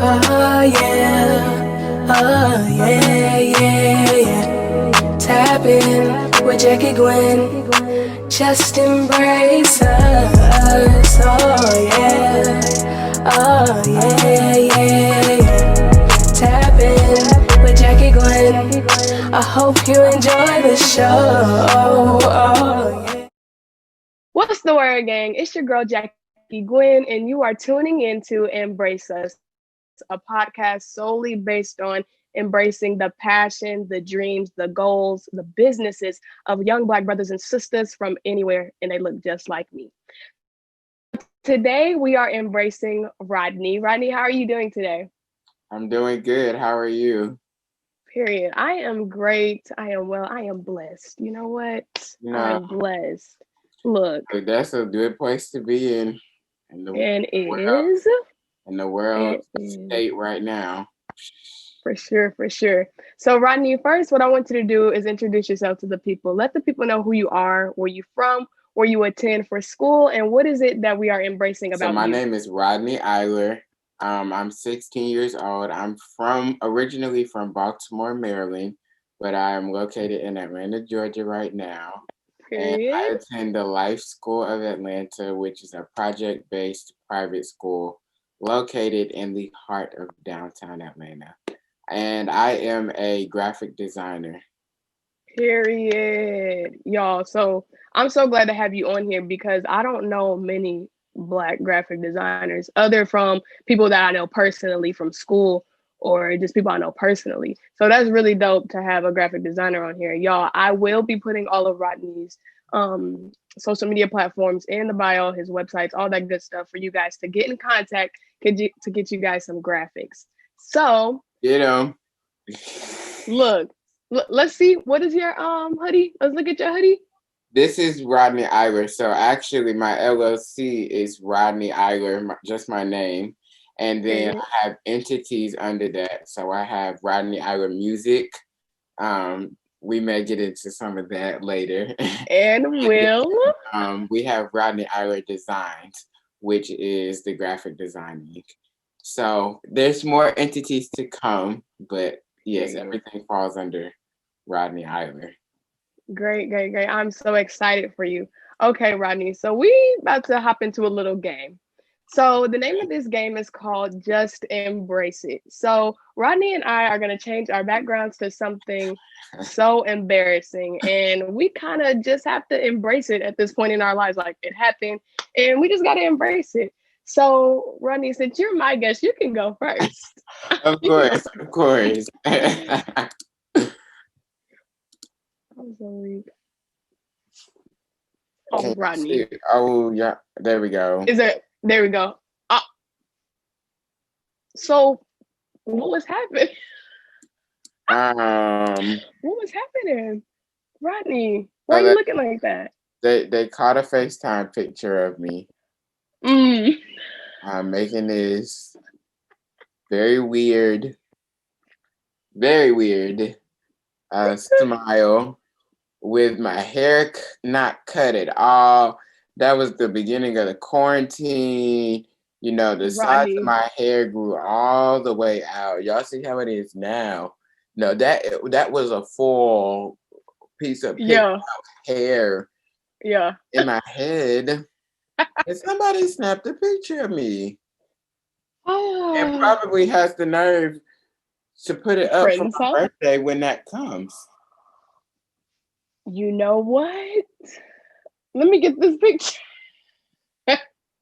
Oh yeah, oh yeah, yeah, yeah. Tap in with Jackie Gwen, just embrace us. Oh yeah, oh yeah, yeah, yeah. Tap in with Jackie Gwen. I hope you enjoy the show. Oh yeah. What's the word, gang? It's your girl, Jackie Gwen, and you are tuning into Embrace Us, a podcast solely based on embracing the passion, the dreams, the goals, the businesses of young Black brothers and sisters from anywhere, and they look just like me. So today we are embracing Rodney. Rodney, how are you doing today? I'm doing good. How are you? Period. I am great. I am well. I am blessed. You know what? You know, I'm blessed. Look, that's a good place to be in the and world, is. in the world It is. state right now. For sure, for sure. So, Rodney, first, what I want you to do is introduce yourself to the people. Let the people know who you are, where you from, where you attend for school, and what is it that we are embracing So about my you. name is Rodney Iler. I'm 16 years old. I'm originally from Baltimore, Maryland, but I am located in Atlanta, Georgia right now. And I Period. attend the Life School of Atlanta, which is a project-based private school located in the heart of downtown Atlanta. And I am a graphic designer. Period. Y'all. So, I'm so glad to have you on here because I don't know many Black graphic designers other from people that I know personally from school or just people I know personally. So that's really dope to have a graphic designer on here. Y'all, I will be putting all of Rodney's social media platforms in the bio, his websites, all that good stuff for you guys to get in contact to get you guys some graphics. So You know, look, let's see. What is your hoodie? Let's look at your hoodie. this is Rodney Iler. So actually, my LLC is Rodney Iler, just my name. And then Period. I have entities under that. So I have Rodney Iler Music. We may get into some of that later. And And Will. we have Rodney Iler Designs, which is the graphic design link. So there's more entities to come, but yes, Period. everything falls under Rodney Iler. Great, great, great. I'm so excited for you. Okay, Rodney. So we about to hop into a little game. So the name of this game is called Just Embrace It. So Rodney and I are going to change our backgrounds to something so embarrassing. And we kind of just have to embrace it at this point in our lives. Like it happened and we just got to embrace it. So Rodney, since you're my guest, you can go first. Of You can go course, first. of course. I'm so weak. Can Oh, you see? Rodney. Oh, yeah. There we go. Is there, there we go. Uh, so what was happening? Um, What was happening? Rodney, why are so you that looking like that? they caught a FaceTime picture of me. Mm. I'm making this very weird, very weird smile with my hair not cut at all. That was the beginning of the quarantine. You know, the sides of Rodney, my hair grew all the way out. Y'all see how it is now? No, that was a full piece of picked yeah, hair yeah. in my head. And somebody snapped a picture of me and Oh, probably has the nerve to put it up for friends, my huh? birthday when that comes. You know what? Let me get this picture.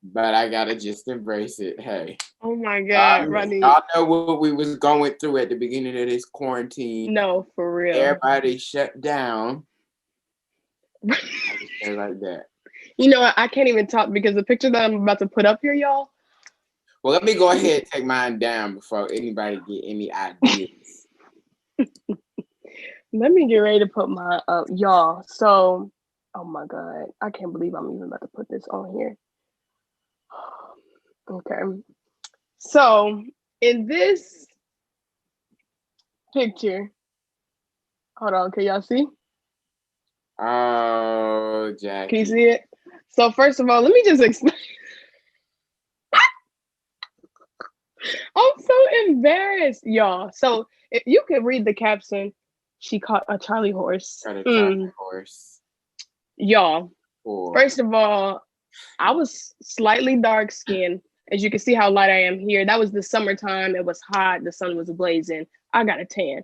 But I gotta just embrace it. Hey. Oh my God, Rodney. Y'all know what we was going through at the beginning of this quarantine. No, for real. Everybody shut down. I just say like that. You know what? I can't even talk because the picture that I'm about to put up here, y'all. Well, let me go ahead and take mine down before anybody get any ideas. Let me get ready to put mine up, y'all. So, oh my God, I can't believe I'm even about to put this on here. Okay. So, in this picture, hold on, can y'all see? Oh, Can you Jackie. see it? So, first of all, let me just explain. I'm so embarrassed, y'all. So if you could read the caption, she caught a Charlie horse. Got a Charlie horse. Y'all, Cool. first of all, I was slightly dark skinned. As you can see how light I am here. That was the summertime. It was hot. The sun was blazing. I got a tan.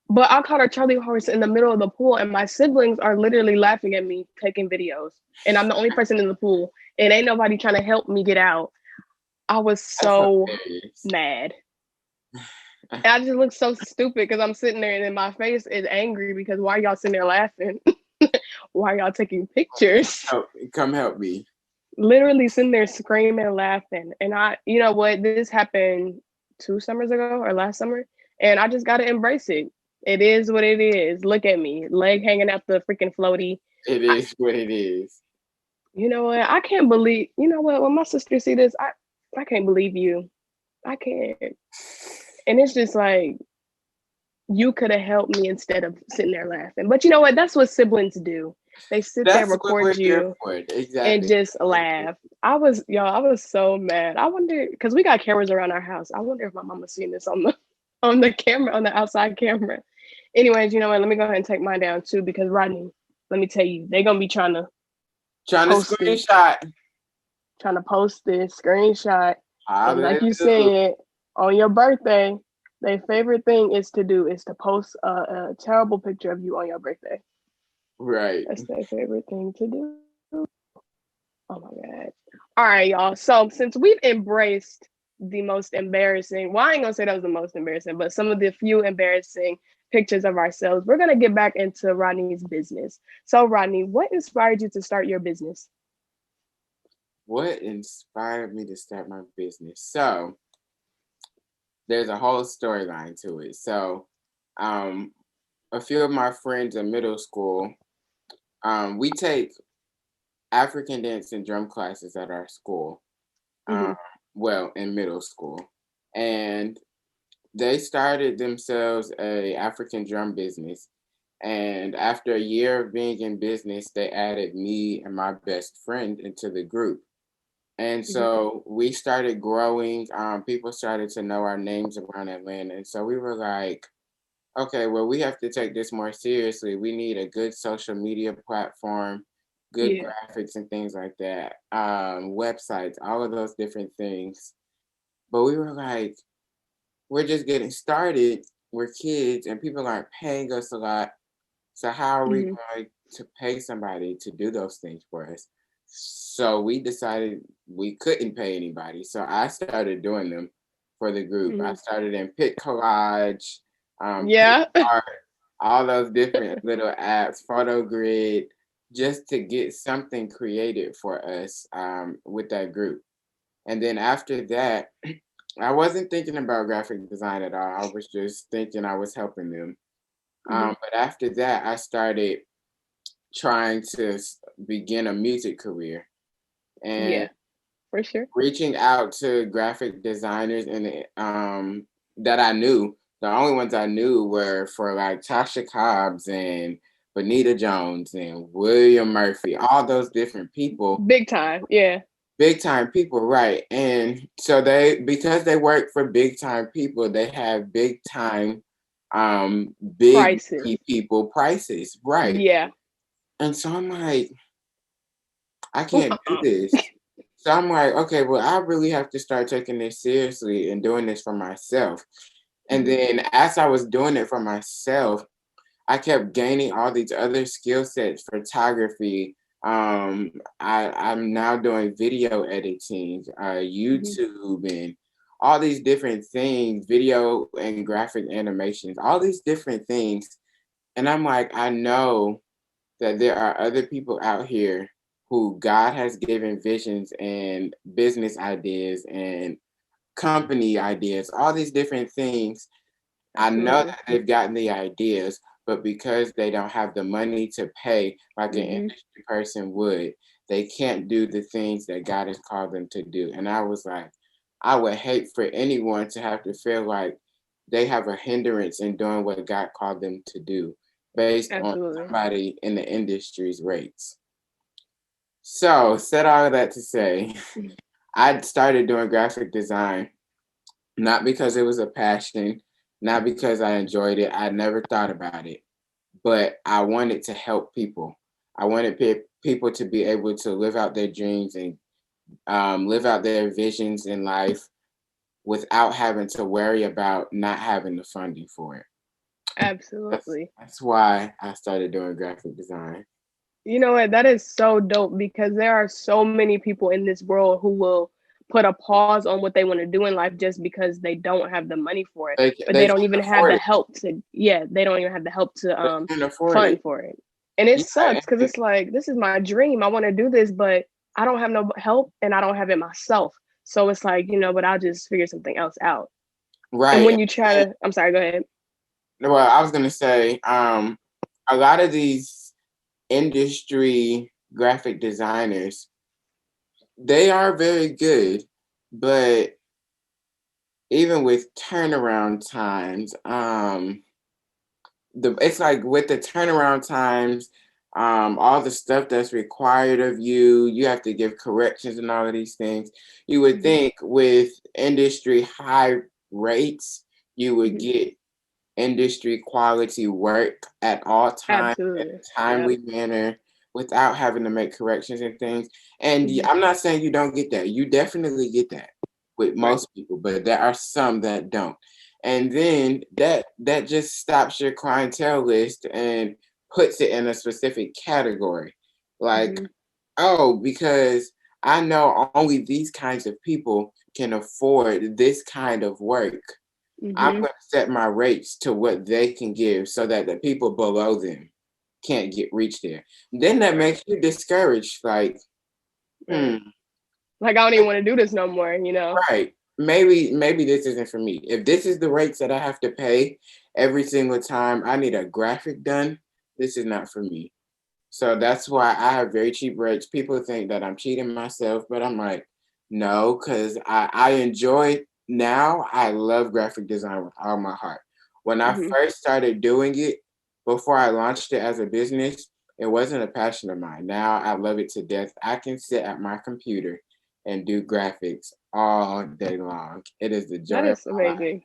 But I caught a Charlie horse in the middle of the pool, and my siblings are literally laughing at me taking videos. And I'm the only person in the pool, and ain't nobody trying to help me get out. I was so mad. And I just look so stupid because I'm sitting there and then my face is angry because why y'all sitting there laughing? Why y'all taking pictures? Come help me. Literally sitting there screaming and laughing. And you know what? This happened 2 summers ago or last summer. And I just got to embrace it. It is what it is. Look at me, leg hanging out the freaking floaty. It is what it is. You know what? I can't believe, you know what? When my sister see this, I can't believe you. I can't. And it's just like, you could have helped me instead of sitting there laughing. But you know what? That's what siblings do. They sit there, record you, and just laugh. I was so mad. I wonder, because we got cameras around our house. I wonder if my mama's seen this on the camera, on the outside camera. Anyways, you know what? Let me go ahead and take mine down too, because Rodney, let me tell you, they're gonna be trying to screenshot. Trying to post this screenshot. And like you said, on your birthday, their favorite thing is to post a terrible picture of you on your birthday. Right. That's their favorite thing to do. Oh my God. All right, y'all. So since we've embraced the most embarrassing, well, I ain't gonna say that was the most embarrassing, but some of the few embarrassing pictures of ourselves, we're gonna get back into Rodney's business. So Rodney, what inspired you to start your business? What inspired me to start my business? So there's a whole storyline to it. So a few of my friends in middle school, we take African dance and drum classes at our school, well, in middle school. And they started themselves a African drum business. And after a year of being in business, they added me and my best friend into the group. And so we started growing. People started to know our names around Atlanta. And so we were like, okay, well, we have to take this more seriously. We need a good social media platform, good graphics and things like that, websites, all of those different things. But we were like, we're just getting started. We're kids and people aren't paying us a lot. So how are we going to pay somebody to do those things for us? So we decided we couldn't pay anybody. So I started doing them for the group. I started in Pit Collage, PicArt, all those different little apps, Photo Grid, just to get something created for us with that group. And then after that, I wasn't thinking about graphic design at all. I was just thinking I was helping them. But after that, I started trying to begin a music career and for sure, reaching out to graphic designers and that I knew. The only ones I knew were for like Tasha Cobbs and Bonita Jones and William Murphy, all those different people. Big time, big time people, right? And so because they work for big time people, they have big time big prices. people prices, right? And so I'm like, I can't do this. So I'm like, okay, well, I really have to start taking this seriously and doing this for myself. And then as I was doing it for myself, I kept gaining all these other skill sets, photography. I'm now doing video editing, YouTube, and all these different things, video and graphic animations, all these different things. And I'm like, I know that there are other people out here who God has given visions and business ideas and company ideas, all these different things. Absolutely. I know that they've gotten the ideas, but because they don't have the money to pay like an industry person would, they can't do the things that God has called them to do. And I was like, I would hate for anyone to have to feel like they have a hindrance in doing what God called them to do based on somebody in the industry's rates. So said all of that to say, I started doing graphic design not because it was a passion, not because I enjoyed it. I never thought about it, but I wanted to help people. I wanted people to be able to live out their dreams and live out their visions in life without having to worry about not having the funding for it. Absolutely. That's why I started doing graphic design. You know what? That is so dope because there are so many people in this world who will put a pause on what they want to do in life just because they don't have the money for it. But They they don't can't even have afford the it. help to, yeah, they don't even have the help to They can't afford fund it. for it. And it Yeah, sucks because it's like, this is my dream. I want to do this, but I don't have no help and I don't have it myself. So it's like, but I'll just figure something else out. And right. when you try to, I'm sorry, go ahead. Well, I was gonna say, a lot of these industry graphic designers, they are very good, but even with turnaround times, it's like with the turnaround times, all the stuff that's required of you, you have to give corrections and all of these things. You would Mhm. think with industry high rates, you would Mhm. get industry quality work at all times in Absolutely. a Yep. timely manner without having to make corrections and things. And Mhm. I'm not saying you don't get that. You definitely get that with Right. most people, but there are some that don't. And then that just stops your clientele list and puts it in a specific category. Like, Mhm. oh, because I know only these kinds of people can afford this kind of work. I'm Mhm. going to set my rates to what they can give so that the people below them can't get reach there. Then that Right. makes you discouraged. Like, Right. hmm, Like I don't even want to do this no more. right. Maybe this isn't for me. If this is the rates that I have to pay every single time I need a graphic done, this is not for me. So that's why I have very cheap rates. People think that I'm cheating myself, but I'm like, no, because I enjoy now. I love graphic design with all my heart. When I Mhm. first started doing it, before I launched it as a business, it wasn't a passion of mine. Now I love it to death. I can sit at my computer and do graphics all day long. It is the That joy of is my life. amazing.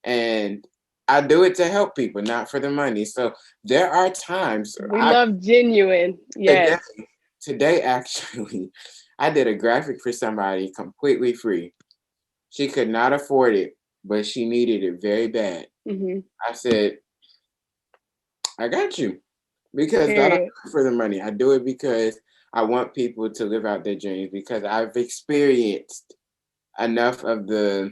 And I do it to help people, not for the money. So there are times We love genuine. today, Yes. today actually, I did a graphic for somebody completely free. She could not afford it, but she needed it very bad. Mhm. I said, I got you. Because I don't Period. do it for the money. I do it because I want people to live out their dreams because I've experienced enough of the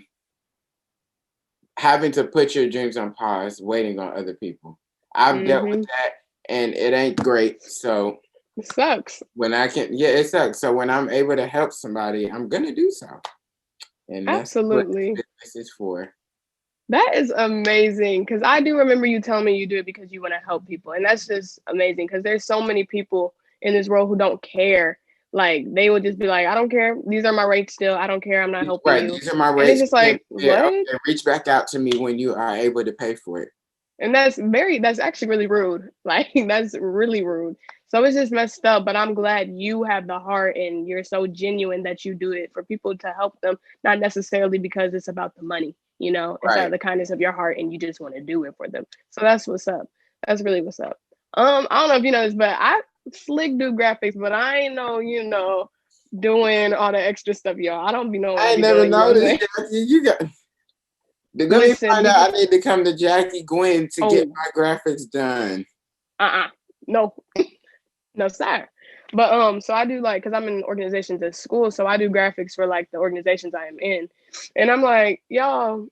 having to put your dreams on pause, waiting on other people. I've dealt with Mhm. that and it ain't great. So It sucks. when I can, yeah, it sucks. So when I'm able to help somebody, I'm gonna do so. And that's what Absolutely. this business is for. That is amazing because I do remember you telling me you do it because you want to help people. And that's just amazing because there's so many people in this world who don't care. Like they would just be like, I don't care. These are my rates still. I don't care. I'm not helping Right, you. these are my And it's rates. just And like, yeah, what? okay, reach back out to me when you are able to pay for it. And that's actually really rude. Like that's really rude. So it's just messed up, but I'm glad you have the heart and you're so genuine that you do it for people to help them, not necessarily because it's about the money, it's out of Right. the kindness of your heart and you just want to do it for them. So that's what's up. That's really what's up. I don't know if you know this, but I slick do graphics, but I ain't know, doing all the extra stuff, y'all. I don't be knowing what I I ain't be never doing, you know what I'm noticed saying? that. You got let me Listen, find because out I need to come to Jackie Gwen to get oh, my graphics done. no, no, sir. But so I do like because I'm in organizations at school, so I do graphics for like the organizations I am in, and I'm like, y'all,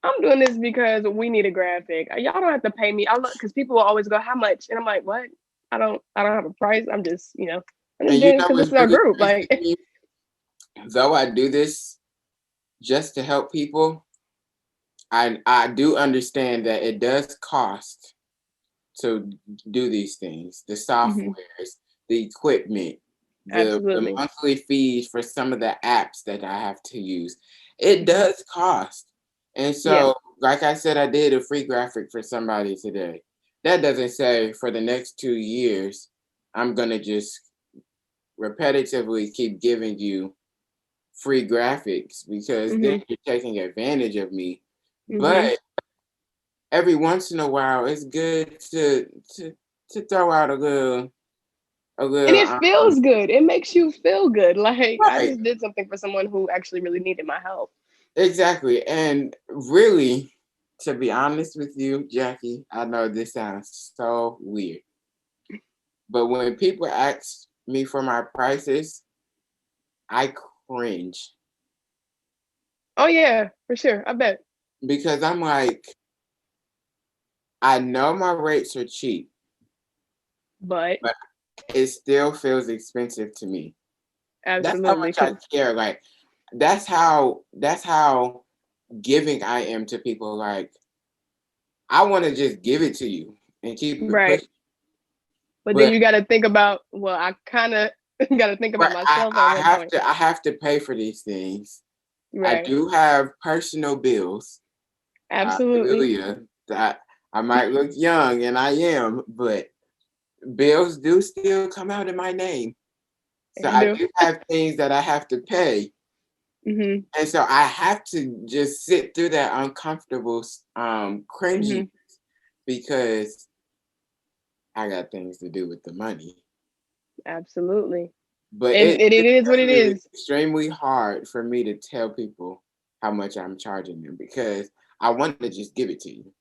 I'm doing this because we need a graphic. Y'all don't have to pay me. I look because people will always go, how much? And I'm like, what? I don't have a price. I'm just And you doing it know because this what's is our really group. crazy Like, to me? Though I do this just to help people, I do understand that it does cost to do these things. The mhm, softwares, the equipment, the absolutely, monthly fees for some of the apps that I have to use. It mhm, does cost. And yeah, so, like I said, I did a free graphic for somebody today. That doesn't say for the next 2 years, I'm gonna just repetitively keep giving you free graphics because then you're taking advantage of me. But every once in a while, it's good to throw out a little. And it feels good. It makes you feel good. Like I Right. just did something for someone who actually really needed my help. Exactly. And really, to be honest with you, Jackie, I know this sounds so weird, but when people ask me for my prices, I cringe Oh yeah, for sure. I bet. because I'm like, I know my rates are cheap, But but it still feels expensive to me. That's how absolutely. much I care. Like that's how giving I am to people. Like I want to just give it to you and keep it Right. pushing. But then But you got to think about, well, I kind of got to think about right, myself at one point. I have to pay for these things. I Right. do have personal bills. I feel Absolutely. you. That I might look young, and I am, but bills do still come out in my name. So And I do. do have things that I have to pay, Mhm. and so I have to just sit through that uncomfortable, cringy Mhm. because I got things to do with the money. Absolutely. But And it it's is what it definitely is. extremely hard for me to tell people how much I'm charging them because I want to just give it to you.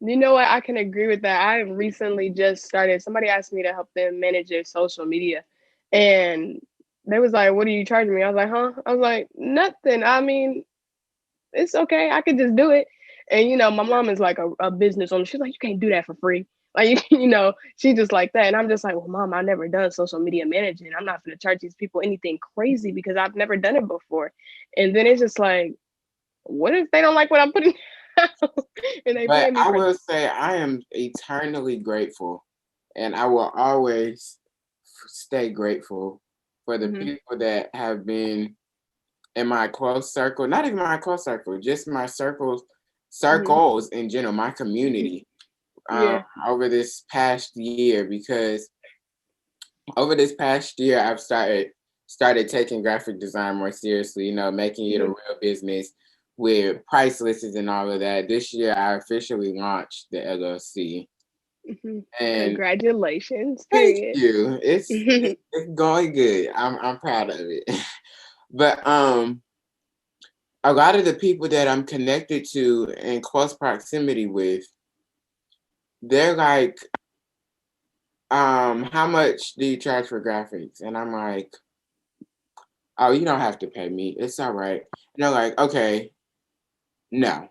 You know what? I can agree with that. I recently just started. Somebody asked me to help them manage their social media, and they was like, "What are you charging me?" I was like, "Huh?" I was like, "Nothing. I mean, it's okay. I could just do it." And my mom is like a business owner. She's like, "You can't do that for free." Like, she's just like that. And I'm just like, "Well, mom, I've never done social media managing. I'm not gonna charge these people anything crazy because I've never done it before." And then it's just like, what if they don't like what I'm putting out and they But pay me I for will say I am eternally grateful, and I will always stay grateful for the Mhm. people that have been in my close circle, not even my close circle, just my Mhm. circles in general, my community, Yeah. over this past year. Because over this past year, I've started taking graphic design more seriously. Making it a Mhm. real business with price lists and all of that. This year, I officially launched the LLC, Mhm. and Congratulations. thank Period. you. It's going good. I'm proud of it. But a lot of the people that I'm connected to in close proximity with, they're like, how much do you charge for graphics? And I'm like, oh, you don't have to pay me. It's all right. And they're like, okay, no,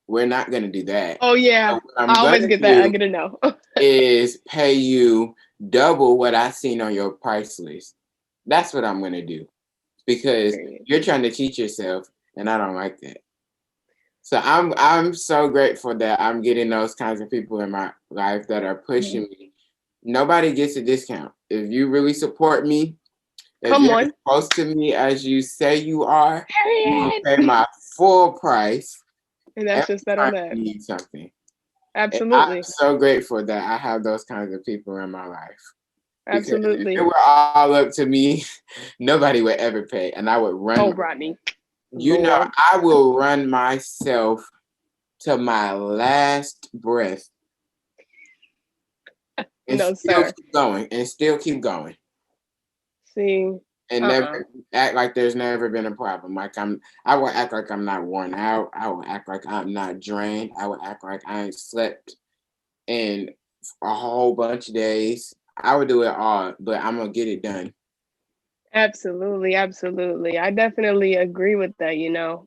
we're not gonna do that. Oh So yeah. what I I'm always gonna get that. I do get a no. is pay you double what I seen on your price list. That's what I'm gonna do because Period. you're trying to teach yourself, and I don't like that. So I'm so grateful that I'm getting those kinds of people in my life that are Mhm. pushing me. Nobody gets a discount. If you really support me, if Come you're as on. close to me as you say you are, you will Period. pay my full price And that's every just that on time that. you need something. And I'm Absolutely. so grateful that I have those kinds of people in my life. Because if it Absolutely. were all up to me, nobody would ever pay. And I would Oh, run. Rodney. Lord. I will run myself to my last breath and No, still sir. keep going and still keep going See. and never Uh-uh. act like there's never been a problem. I will act like I'm not worn out. I will act like I'm not drained. I will act like I ain't slept in a whole bunch of days. I would do it all, but I'm gonna get it done. Absolutely, absolutely. I definitely agree with that.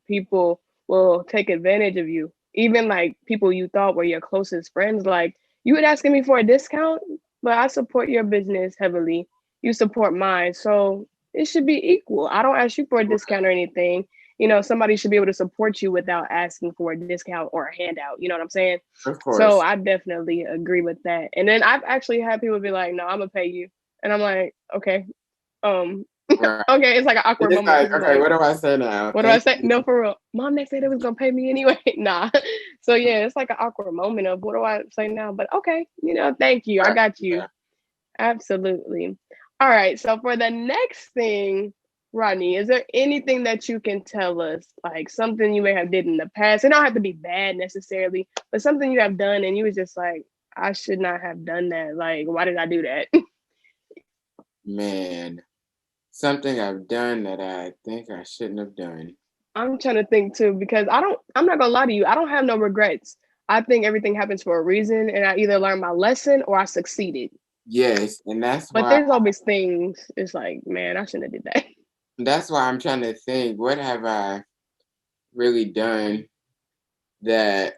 People will take advantage of you. Even like people you thought were your closest friends, like you would asking me for a discount, but I support your business heavily. You support mine. So it should be equal. I don't ask you for a discount or anything. Somebody should be able to support you without asking for a discount or a handout. You know what I'm saying? Of So course. I definitely agree with that. And then I've actually had people be like, no, I'm gonna pay you. And I'm like, okay. Um, Right. Okay, it's like an awkward It's moment like, because it's okay, like, what do I say now? what do I Thank say? you. No, for real. Mom, they said they was gonna pay me anyway. Nah. So yeah, it's like an awkward moment of what do I say now? But okay, thank you. I Right. got you. Yeah. Absolutely. All right. So for the next thing, Rodney, is there anything that you can tell us, like something you may have did in the past? It don't have to be bad necessarily, but something you have done and you was just like, I should not have done that. Like, why did I do that? Man, something I've done that I think I shouldn't have done. I'm trying to think too, because I'm not gonna lie to you, I don't have no regrets. I think everything happens for a reason, and I either learned my lesson or I succeeded. Yes, and that's But why there's always things, it's like, man, I shouldn't have did that. I'm trying to think, what have I really done that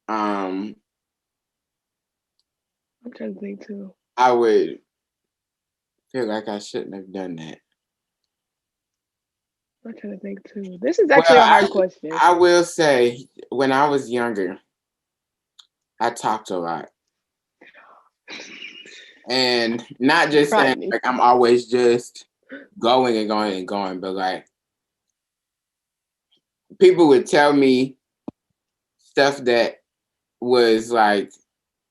um I'm trying to think too. I would feel like I shouldn't have done that. I'm trying to think too. This is Well, actually a hard question. I will say when I was younger, I talked a lot. And not just saying Rodney. like I'm always just going and going and going, but like people would tell me stuff that was like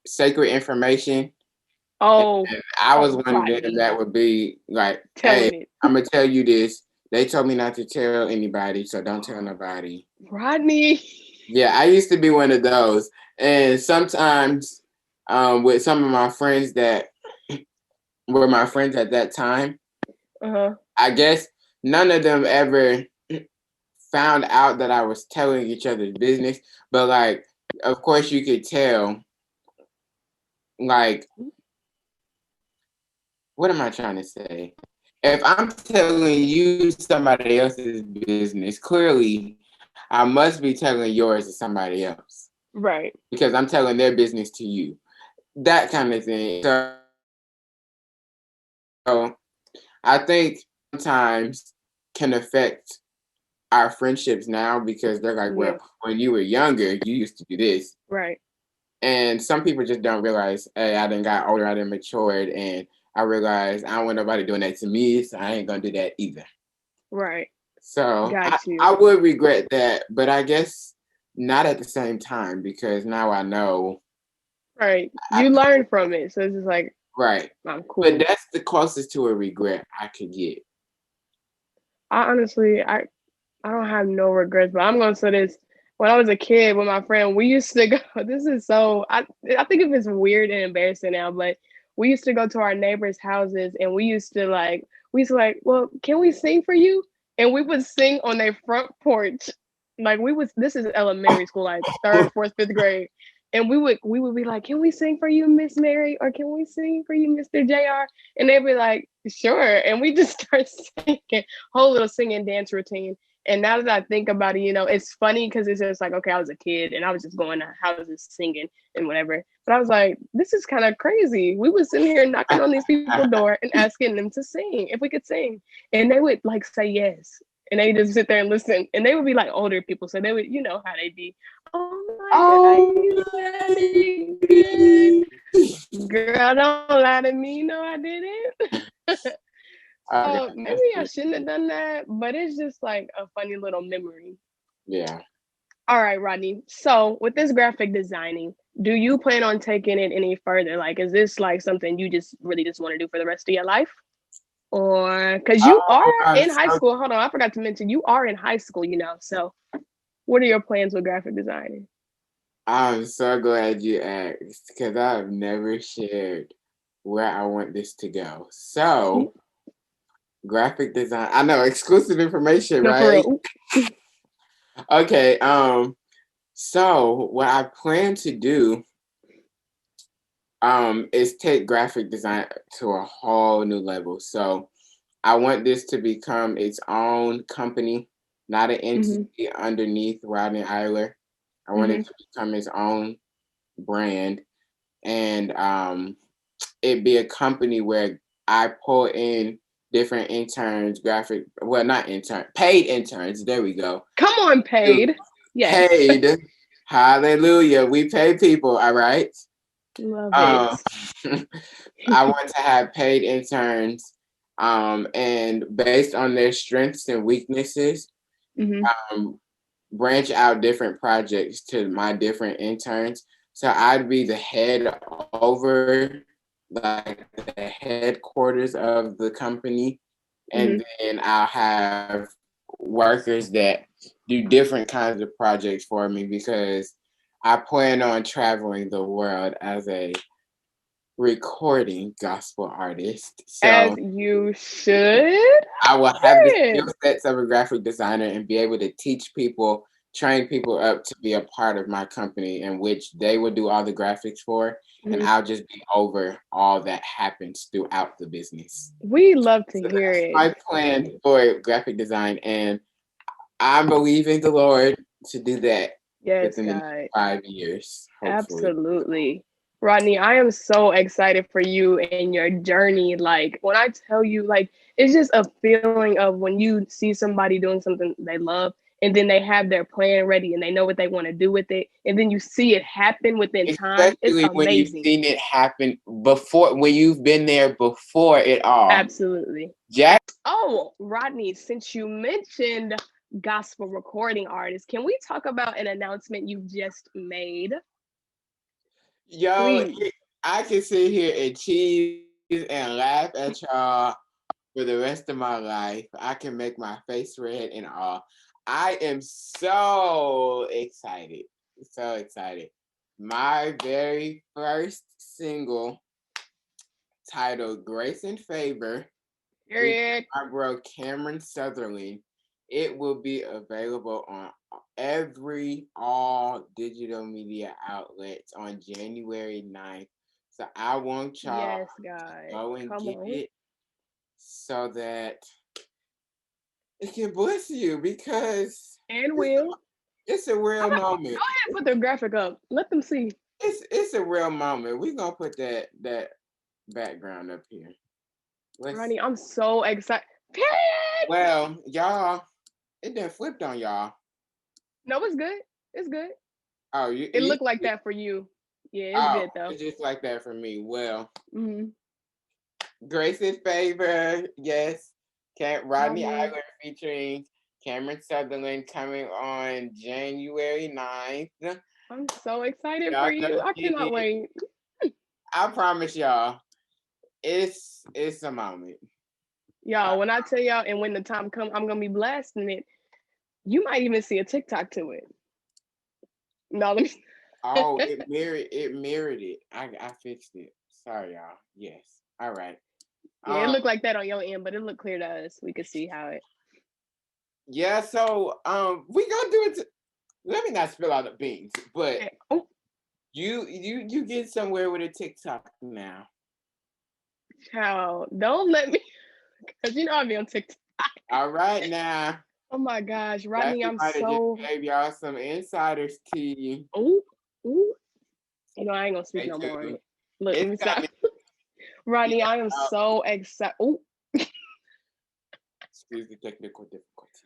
sacred information. Oh, And I was one of them Rodney. that would be like, hey, Telling it. I'm gonna tell you this. They told me not to tell anybody, so don't tell nobody. Rodney. Yeah, I used to be one of those. And sometimes with some of my friends that were my friends at that time, Uh-huh. I guess none of them ever found out that I was telling each other's business. But like, of course you could tell, like, what am I trying to say? If I'm telling you somebody else's business, clearly I must be telling yours to somebody else. Right. Because I'm telling their business to you. That kind of thing. So I think sometimes can affect our friendships now because they're like, well, Yeah. when you were younger, you used to do this. Right. And some people just don't realize, hey, I done got older, I done matured, and I realized I don't want nobody doing that to me, so I ain't gonna do that either. Right. So Got you. I would regret that, but I guess not at the same time because now I know. Right. I, You learn from it. So it's just like, right. I'm cool. But that's the closest to a regret I could get. I honestly, I don't have no regrets, but I'm gonna say this. When I was a kid with my friend, we used to go. This is so I think if it's weird and embarrassing now, but we used to go to our neighbors' houses and we used to like, well, can we sing for you? And we would sing on their front porch. Like this is elementary school, like third, fourth, fifth grade. And we would be like, can we sing for you, Miss Mary? Or can we sing for you, Mr. JR? And they'd be like, sure. And we just start singing, whole little singing dance routine. And now that I think about it, it's funny because it's just like, okay, I was a kid and I was just going to houses singing and whatever. But I was like, this is kind of crazy. We was sitting here knocking on these people's door and asking them to sing, if we could sing. And they would like say yes. And they just sit there and listen. And they would be like older people. So they would, you know how they be. Oh my God, you good. Girl, don't lie to me. No, I didn't. Maybe I shouldn't have done that, but it's just like a funny little memory. Yeah. All right, Rodney. So with this graphic designing, do you plan on taking it any further? Like, is this like something you just really just want to do for the rest of your life? Or because you are in high school. Hold on, I forgot to mention you are in high school, So what are your plans with graphic designing? I'm so glad you asked because I've never shared where I want this to go. So, graphic design. I know exclusive information, No, right? for real. Okay. So what I plan to do is take graphic design to a whole new level. So I want this to become its own company, not an entity underneath Rodney Iler. I want it to become its own brand, and it be a company where I pull in different interns, paid interns. There we go. Come on, paid. Yes. Paid. Hallelujah. We pay people, all right? Love it. I want to have paid interns, and based on their strengths and weaknesses, branch out different projects to my different interns. So I'd be the head over like the headquarters of the company, and then I'll have workers that do different kinds of projects for me because I plan on traveling the world as a recording gospel artist. As So you should. I will have the skill Period. sets of a graphic designer and be able to teach people, train people up to be a part of my company in which they will do all the graphics for, and Mhm. I'll just be over all that happens throughout the business. We love to So hear that's it. my plan for graphic design, and I'm believing the Lord to do that Yes, within the next God. 5 years, hopefully. Absolutely. Rodney, I am so excited for you and your journey. Like, when I tell you, like, it's just a feeling of when you see somebody doing something they love and then they have their plan ready and they know what they want to do with it. And then you see it happen within time. It's Especially when you've amazing. seen it happen before, when you've been there before it all. Absolutely. Jack, Oh, Rodney, since you mentioned gospel recording artists, can we talk about an announcement you've just made? yo, Please. I can sit here and cheese and laugh at y'all for the rest of my life. I can make my face red and all. I am so excited. So excited. My very first single titled Grace and Favor featuring Period. my bro Cameron Sutherland. It will be available on every all digital media outlets on January 9th. So I want y'all Yes, to God. go and Come get on. it so that it can bless you because And it's, will. it's a Go real ahead, moment. go ahead and put the graphic up. Let them see. It's a real moment. We're gonna put that background up here. Let's Ronnie, I'm so excited. Period. well, y'all, it done flipped on y'all. No, it's good. It's good. Oh, It you looked like that for you. Yeah, it's oh, good though. it's just like that for me. Well, Mm-hmm. Grace in Favor, yes. Rodney Rodney, Iler featuring Cameron Sutherland coming on January 9th. I'm so excited for Y'all go you. I get cannot it. wait. I promise y'all, it's a moment. Y'all, when I tell y'all and when the time comes, I'm gonna be blasting it. You might even see a TikTok to it. No, let me. Oh, it mirrored it. I fixed it. Sorry, y'all. Yes. All right. Yeah, it Um looked like that on your end, but it looked clear to us. We could see how it. yeah, so we gonna do it. Let me not spill out the beans, but Oh, you get somewhere with a TikTok now. child, don't let me, cause you know I'll be on TikTok. All right now. Oh my gosh, Rodney, Jackie I'm might have just so. gave y'all some insiders tea. Oh, ooh. You know I ain't gonna speak Stay no more on tuned. it. Look, let It's me stop. coming. Rodney, I am Yeah. so excited. Oh, Excuse the technical difficulties.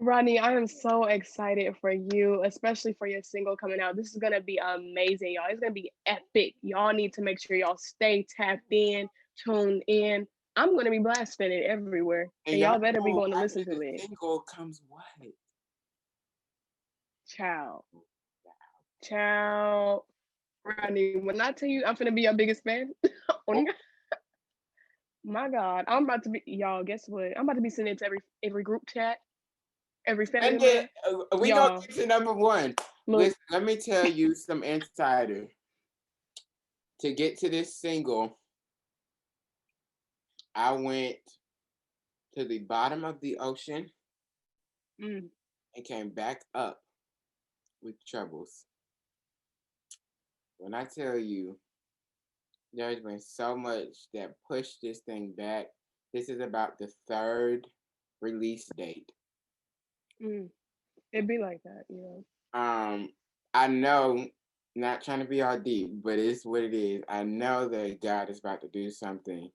Rodney, I am so excited for you, especially for your single coming out. This is gonna be amazing, y'all. It's gonna be epic. Y'all need to make sure y'all stay tapped in, tuned in. I'm gonna be blasting it everywhere, And and y'all y'all better be know going to listen after to the it. single comes what? Child, child, Rodney. When I tell you I'm gonna be your biggest fan, Oh, on my God, I'm about to be y'all. Guess what? I'm about to be sending it to every group chat, every family and then member. we gonna Y'all, get to number one. look, Listen, let me tell you some insider. To get to this single, I went to the bottom of the ocean mm, and came back up with troubles. When I tell you, there's been so much that pushed this thing back. This is about the third release date. mm, it be like that, you know. Um, I know, not trying to be all deep, but it's what it is. I know that God is about to do something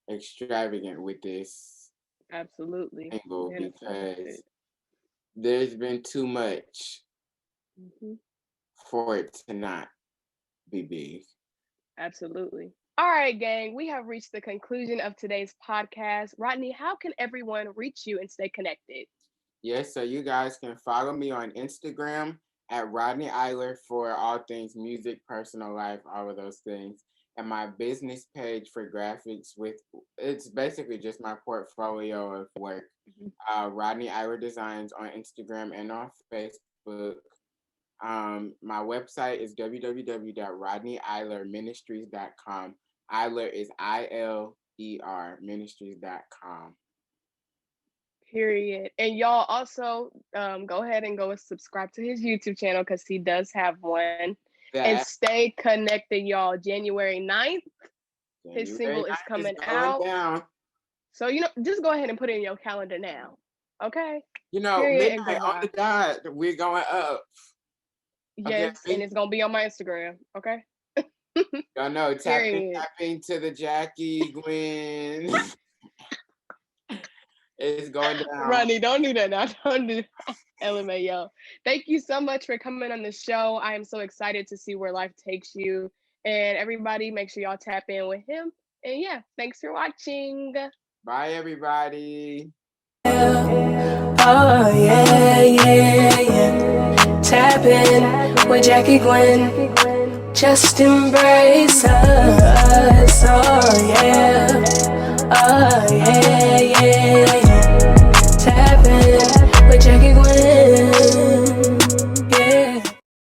extravagant with this Absolutely, single manifest it. because there's been too much Hmm. for it to not be big. Absolutely. All right, gang, we have reached the conclusion of today's podcast. Rodney, how can everyone reach you and stay connected? Yes, so you guys can follow me on Instagram at Rodney Iler for all things music, personal life, all of those things. and my business page for graphics with it's basically just my portfolio of work. Rodney Iler Designs on Instagram and on Facebook. My website is www.rodneyilerministries.com. Iler is ILER ministries.com. Period. And y'all also go ahead and go and subscribe to his YouTube channel because he does have one. And stay connected, y'all. January 9th, his single is coming out. Down. So, just go ahead and put it in your calendar now. Okay? Midnight on the dot, we're going up. Yes, okay. And it's going to be on my Instagram. Okay? Y'all know, tapping to the Jackie, Gwen. It's going down. Rodney, don't do that now. Don't do that. LMAO. Thank you so much for coming on the show. I am so excited to see where life takes you. And everybody, make sure y'all tap in with him. And yeah, thanks for watching. Bye, everybody. Oh, yeah. Tap in with Jackie Gwen. Just embrace us. Oh, yeah.